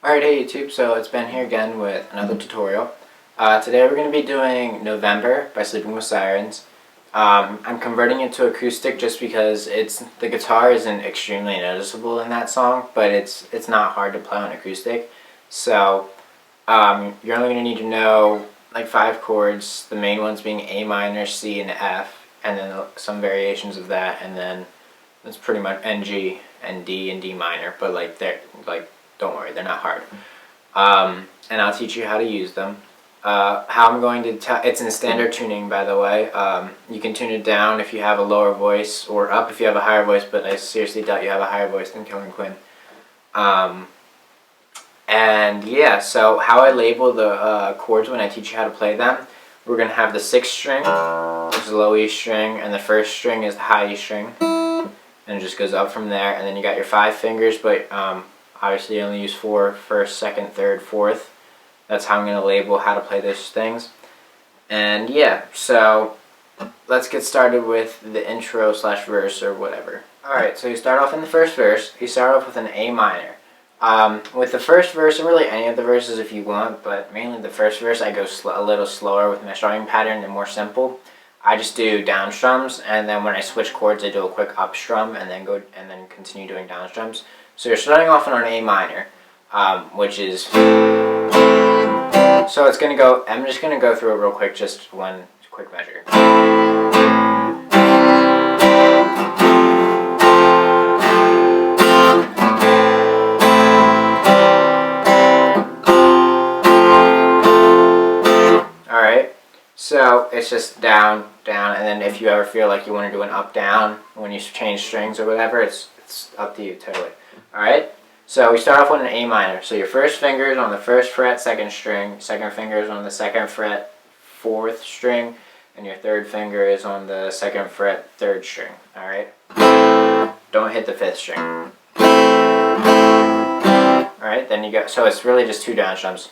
Alright, hey YouTube, so it's Ben here again with another tutorial. Today we're going to be doing November by Sleeping with Sirens. I'm converting it to acoustic just because the guitar isn't extremely noticeable in that song, but it's not hard to play on acoustic. So you're only going to need to know like 5 chords, the main ones being A minor, C, and F, and then some variations of that, and then that's pretty much G and D minor, but don't worry, they're not hard. And I'll teach you how to use them. How I'm going to it's in standard tuning, by the way. You can tune it down if you have a lower voice, or up if you have a higher voice, but I seriously doubt you have a higher voice than Killer Quinn. And yeah, so how I label the chords when I teach you how to play them, we're going to have the 6th string, which is the low E string, and the 1st string is the high E string. And it just goes up from there, and then you got your 5 fingers, but obviously you only use 4, 1st, 2nd, 3rd, 4th. That's how I'm going to label how to play those things. And yeah, so let's get started with the intro / verse or whatever. Alright, so you start off in the first verse. You start off with an A minor. With the first verse, or really any of the verses if you want, but mainly the first verse, I go a little slower with my strumming pattern and more simple. I just do down strums, and then when I switch chords, I do a quick up strum, and then continue doing down strums. So you're starting off on an A minor, which is, so it's gonna go. I'm just gonna go through it real quick, just one quick measure. So it's just down, down, and then if you ever feel like you want to do an up, down when you change strings or whatever, it's up to you totally. Alright? So we start off with an A minor. So your first finger is on the 1st fret, 2nd string, second finger is on the 2nd fret, 4th string, and your 3rd finger is on the 2nd fret, 3rd string. Alright? Don't hit the 5th string. Alright, then you go, so it's really just 2 down strums.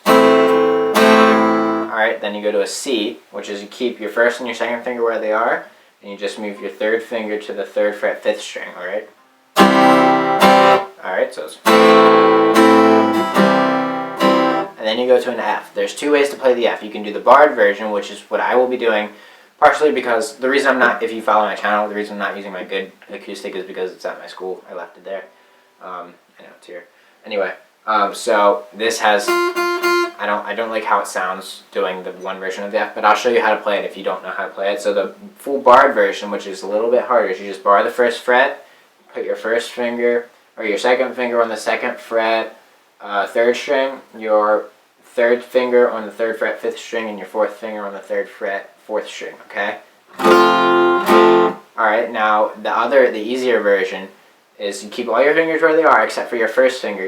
Alright, then you go to a C, which is you keep your 1st and your 2nd finger where they are, and you just move your 3rd finger to the 3rd fret, 5th string, alright? Alright, so it's... And then you go to an F. There's 2 ways to play the F. You can do the barred version, which is what I will be doing, partially because the reason I'm not, if you follow my channel, the reason I'm not using my good acoustic is because it's at my school. I left it there. I know it's here. Anyway, so this has... I don't like how it sounds doing the one version of the F, but I'll show you how to play it if you don't know how to play it. So the full barred version, which is a little bit harder, is you just bar the 1st fret, put your 1st finger, or your 2nd finger on the 2nd fret, 3rd string, your 3rd finger on the 3rd fret, 5th string, and your 4th finger on the 3rd fret, 4th string, okay? Alright, now the easier version is you keep all your fingers where they are except for your 1st finger.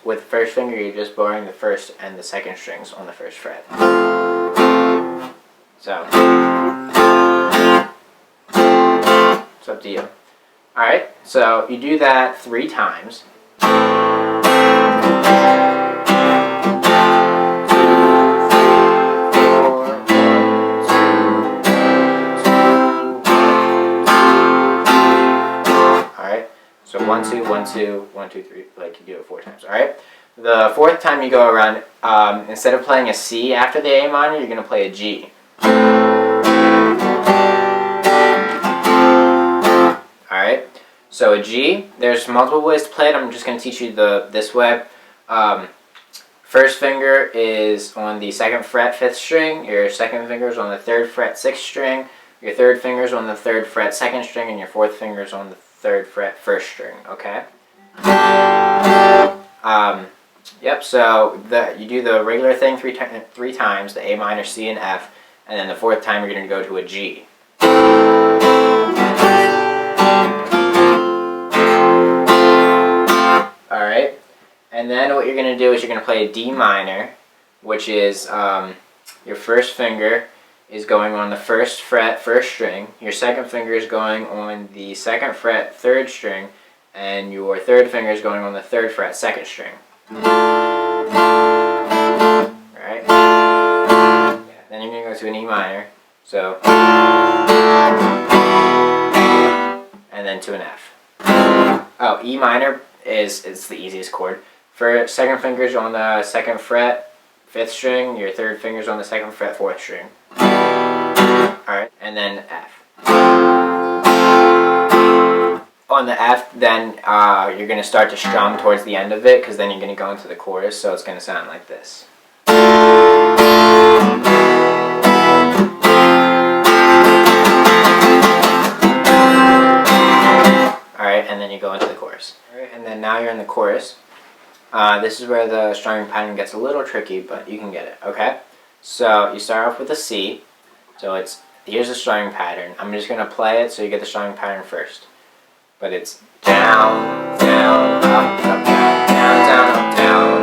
With the 1st finger, you're just barring the 1st and the 2nd strings on the 1st fret. So, it's up to you. Alright, so you do that 3 times. So 1, 2, 1, 2, 1, 2, 3, like you do it 4 times, alright? The 4th time you go around, instead of playing a C after the A minor, you're going to play a G. Alright, so a G, there's multiple ways to play it. I'm just going to teach you this way. 1st finger is on the 2nd fret, 5th string, your 2nd finger is on the 3rd fret, 6th string, your 3rd finger is on the 3rd fret, 2nd string, and your 4th finger is on the 3rd fret, 1st string, okay? Yep, so you do the regular thing 3 times, the A minor, C, and F, and then the 4th time you're going to go to a G. Alright, and then what you're going to do is you're going to play a D minor, which is your 1st finger is going on the 1st fret, 1st string, your 2nd finger is going on the 2nd fret, 3rd string, and your 3rd finger is going on the 3rd fret, 2nd string. Alright? Yeah. Then you're going to go to an E minor, so, and then to an F. Oh, E minor it's the easiest chord. For second finger's on the 2nd fret, 5th string. Your 3rd finger's on the 2nd fret, 4th string. Alright, and then F. On the F, then you're going to start to strum towards the end of it, because then you're going to go into the chorus, so it's going to sound like this. Alright, and then you go into the chorus. Alright, and then now you're in the chorus. This is where the strumming pattern gets a little tricky, but you can get it, okay? So you start off with a C. So here's the strumming pattern. I'm just going to play it so you get the strumming pattern first. But it's down, down, up, up, down, down, down,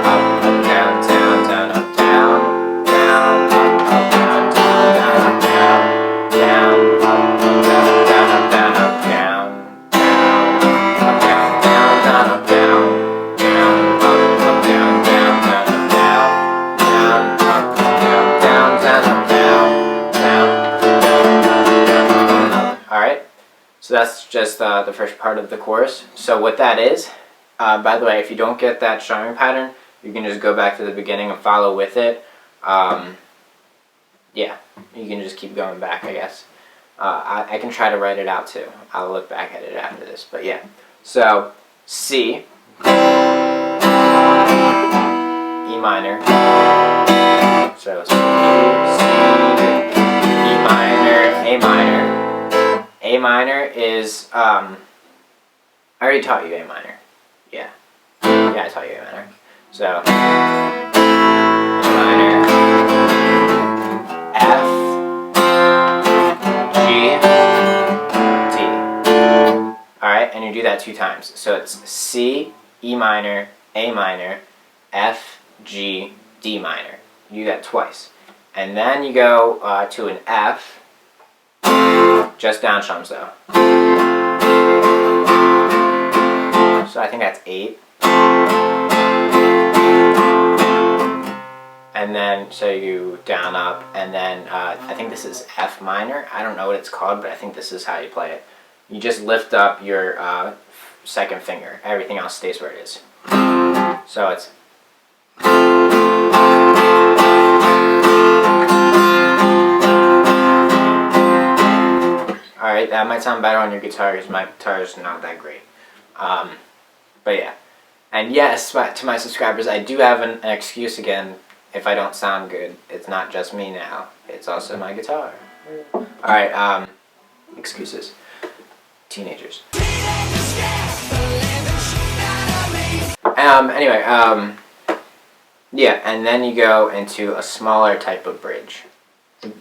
up, down, down, up, up, down, down, down, up, down, down, up, up, down, down, down, up, down, down, up, up, down, down, up, down, up, down, down, up, down, down, down, up, down, down, up, down, down, down, up, down, down, up, down, down, down, up, down, down, down. Alright? So that's just the first part of the chorus. So what that is, by the way, if you don't get that strumming pattern, you can just go back to the beginning and follow with it. Yeah, you can just keep going back, I guess. I can try to write it out too. I'll look back at it after this, but yeah. So, C, E minor. So, C, E minor, A minor. A minor is, I already taught you A minor. Yeah. Yeah, I taught you A minor. So, A minor, F, G, D. Alright, and you do that 2 times. So it's C, E minor, A minor, F, G, D minor. You do that twice. And then you go to an F, just down strums though. So I think that's 8. And then, so you down, up, and then I think this is F minor. I don't know what it's called, but I think this is how you play it. You just lift up your 2nd finger. Everything else stays where it is. So it's... Alright, that might sound better on your guitar because my guitar is not that great. But yeah. And yes, to my subscribers, I do have an excuse again if I don't sound good. It's not just me now. It's also my guitar. Alright, excuses. Teenagers. Anyway, yeah, and then you go into a smaller type of bridge.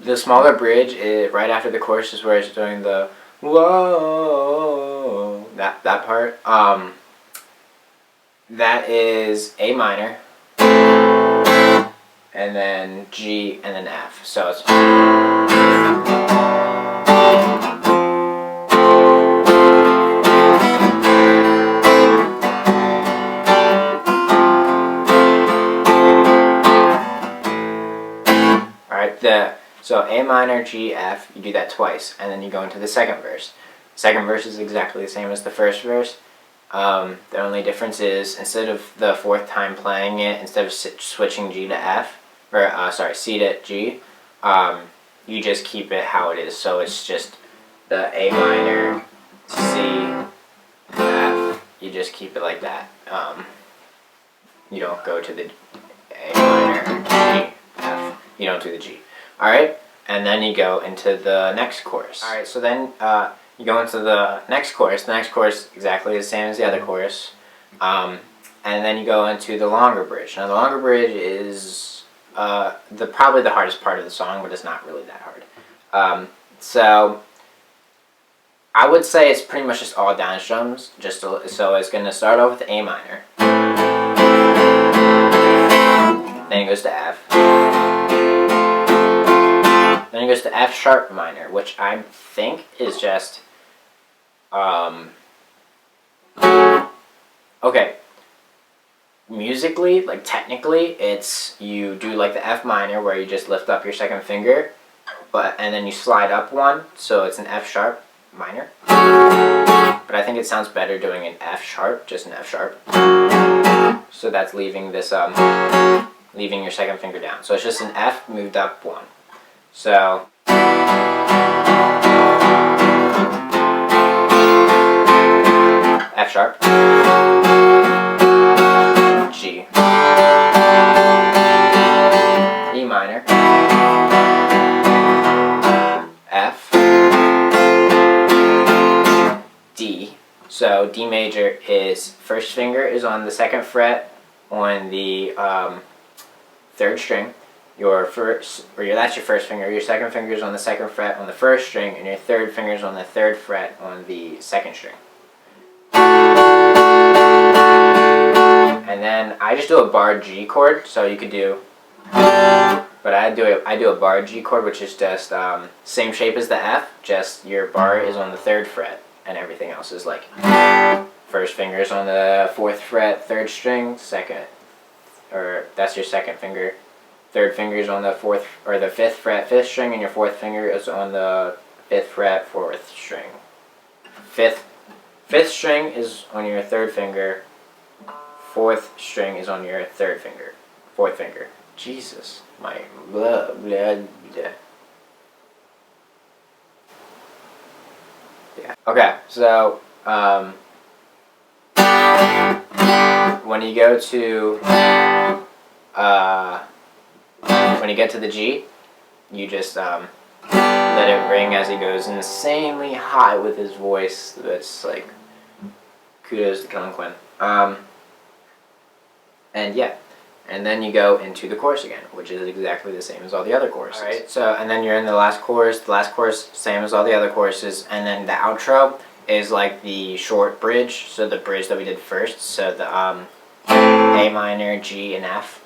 The smaller bridge, right after the chorus, is where it's doing the whoa, that part. That is A minor, and then G, and then F. So it's... So A minor, G, F, you do that twice, and then you go into the 2nd verse. The 2nd verse is exactly the same as the 1st verse. The only difference is, instead of the 4th time playing it, instead of switching G to F, or C to G, you just keep it how it is. So it's just the A minor, C, F. You just keep it like that. You don't go to the A minor, G, F. You don't do the G. Alright, and then you go into the next chorus. Alright, so then you go into the next chorus. The next chorus is exactly the same as the other chorus. And then you go into the longer bridge. Now the longer bridge is probably the hardest part of the song, but it's not really that hard. So I would say it's pretty much just all down strums. So it's going to start off with A minor. Then it goes to F. Then it goes to F sharp minor, which I think is just, okay, musically, like technically, it's, you do like the F minor where you just lift up your 2nd finger, and then you slide up one, so it's an F sharp minor. But I think it sounds better doing an F sharp, just an F sharp. So that's leaving this leaving your second finger down. So it's just an F moved up one. So F sharp, G, E minor, F, D. So D major is first finger is on the second fret on the third string. That's your first finger. Your second finger is on the second fret on the first string, and your third finger is on the third fret on the second string. And then I just do a bar G chord, so you could do, but I do a bar G chord, which is just same shape as the F, just your bar is on the third fret, and everything else is like first finger is on the fourth fret, third string, that's your second finger. Third finger is on the fourth or the fifth fret, fifth string, and your fourth finger is on the fifth fret, fourth string. Fifth string is on your third finger. Fourth string is on your third finger. Fourth finger. Jesus, my blah blah blah. Yeah. Okay, so when you go to when you get to the G, you just let it ring as he goes insanely high with his voice. That's like kudos to Kellen Quinn. And yeah, and then you go into the chorus again, which is exactly the same as all the other choruses. All right. So and then you're in the last chorus. The last chorus, same as all the other choruses, and then the outro is like the short bridge. So the bridge that we did first. So the A minor, G, and F.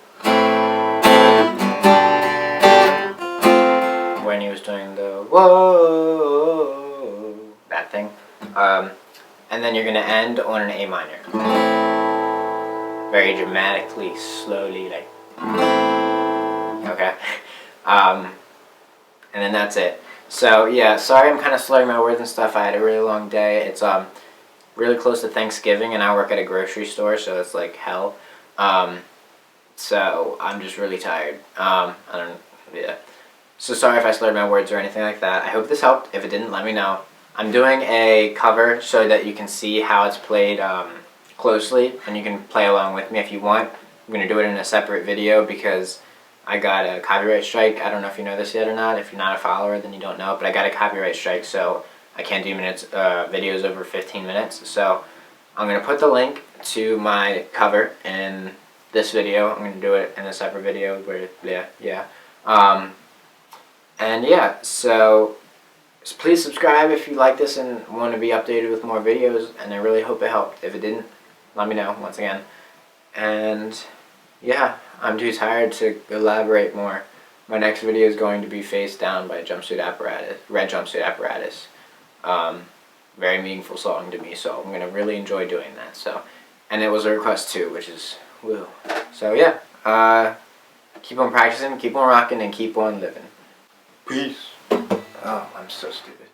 When he was doing the whoa, that thing, and then you're gonna end on an A minor, very dramatically, slowly, like, okay, and then that's it. So yeah, sorry I'm kind of slurring my words and stuff. I had a really long day. It's really close to Thanksgiving, and I work at a grocery store, so it's like hell. So I'm just really tired. Yeah. So sorry if I slurred my words or anything like that. I hope this helped. If it didn't, let me know. I'm doing a cover so that you can see how it's played closely, and you can play along with me if you want. I'm going to do it in a separate video because I got a copyright strike. I don't know if you know this yet or not. If you're not a follower, then you don't know. But I got a copyright strike, so I can't do videos over 15 minutes. So I'm going to put the link to my cover in this video. I'm going to do it in a separate video where, yeah. And yeah, so please subscribe if you like this and want to be updated with more videos, and I really hope it helped. If it didn't, let me know once again. And yeah, I'm too tired to elaborate more. My next video is going to be Face Down by Jumpsuit Apparatus, Red Jumpsuit Apparatus. Very meaningful song to me, so I'm going to really enjoy doing that. So, and it was a request too, which is woo. So yeah, keep on practicing, keep on rocking, and keep on living. Peace. Oh, I'm so stupid.